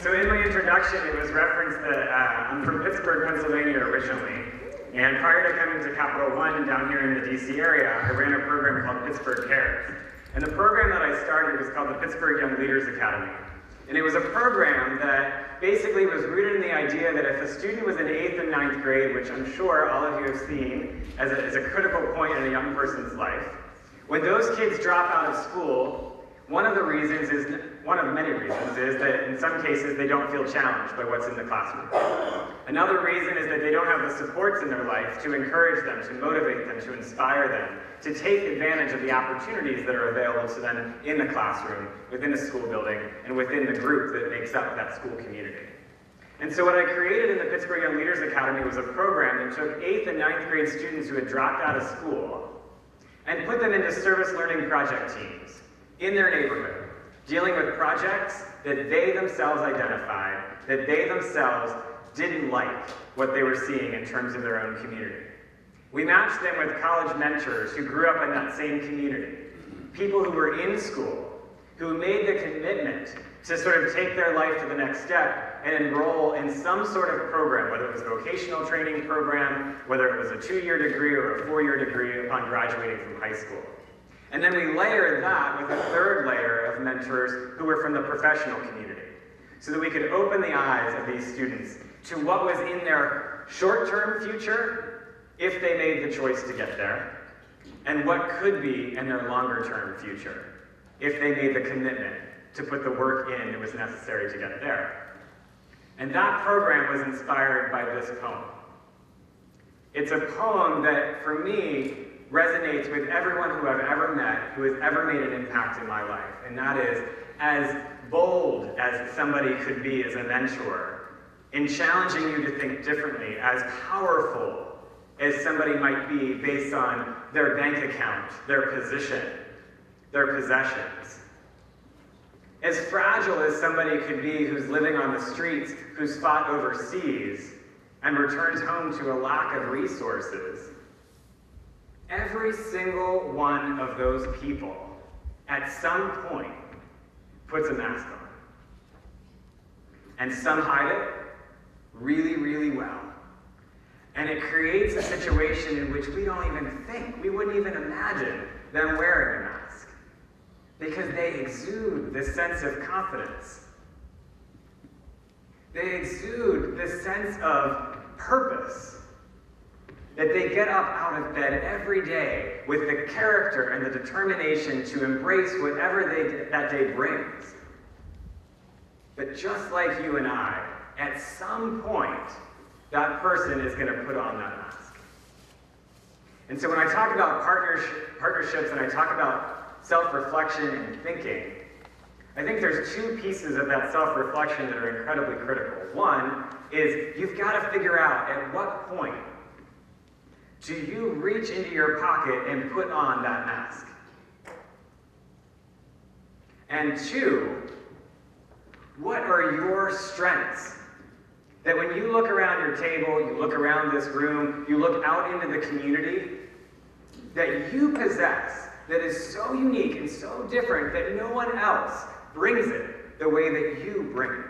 So in my introduction, it was referenced that I'm from Pittsburgh, Pennsylvania originally. And prior to coming to Capital One down here in the DC area, I ran a program called Pittsburgh Cares. And the program that I started was called the Pittsburgh Young Leaders Academy. And it was a program that basically was rooted in the idea that if a student was in 8th and 9th grade, which I'm sure all of you have seen as a critical point in a young person's life, when those kids drop out of school, one of many reasons is that in some cases they don't feel challenged by what's in the classroom. Another reason is that they don't have the supports in their life to encourage them, to motivate them, to inspire them, to take advantage of the opportunities that are available to them in the classroom, within a school building, and within the group that makes up that school community. And so what I created in the Pittsburgh Young Leaders Academy was a program that took 8th and 9th grade students who had dropped out of school and put them into service learning project teams in their neighborhood, dealing with projects that they themselves identified, that they themselves didn't like what they were seeing in terms of their own community. We matched them with college mentors who grew up in that same community, people who were in school, who made the commitment to sort of take their life to the next step and enroll in some sort of program, whether it was a vocational training program, whether it was a 2-year degree or a 4-year degree upon graduating from high school. And then we layered that with a third layer of mentors who were from the professional community, so that we could open the eyes of these students to what was in their short-term future, if they made the choice to get there, and what could be in their longer-term future, if they made the commitment to put the work in that was necessary to get there. And that program was inspired by this poem. It's a poem that, for me, resonates with everyone who I've ever met who has ever made an impact in my life. And that is, as bold as somebody could be as a mentor, in challenging you to think differently, as powerful as somebody might be based on their bank account, their position, their possessions. As fragile as somebody could be who's living on the streets, who's fought overseas, and returns home to a lack of resources. Every single one of those people, at some point, puts a mask on. And some hide it really, really well. And it creates a situation in which we don't even think, we wouldn't even imagine them wearing a mask. Because they exude this sense of confidence. They exude this sense of purpose. That they get up out of bed every day with the character and the determination to embrace whatever that day brings. But just like you and I, at some point, that person is going to put on that mask. And so when I talk about partnerships and I talk about self-reflection and thinking, I think there's 2 pieces of that self-reflection that are incredibly critical. One is you've got to figure out at what point do you reach into your pocket and put on that mask? And 2, what are your strengths? That when you look around your table, you look around this room, you look out into the community, that you possess, that is so unique and so different that no one else brings it the way that you bring it.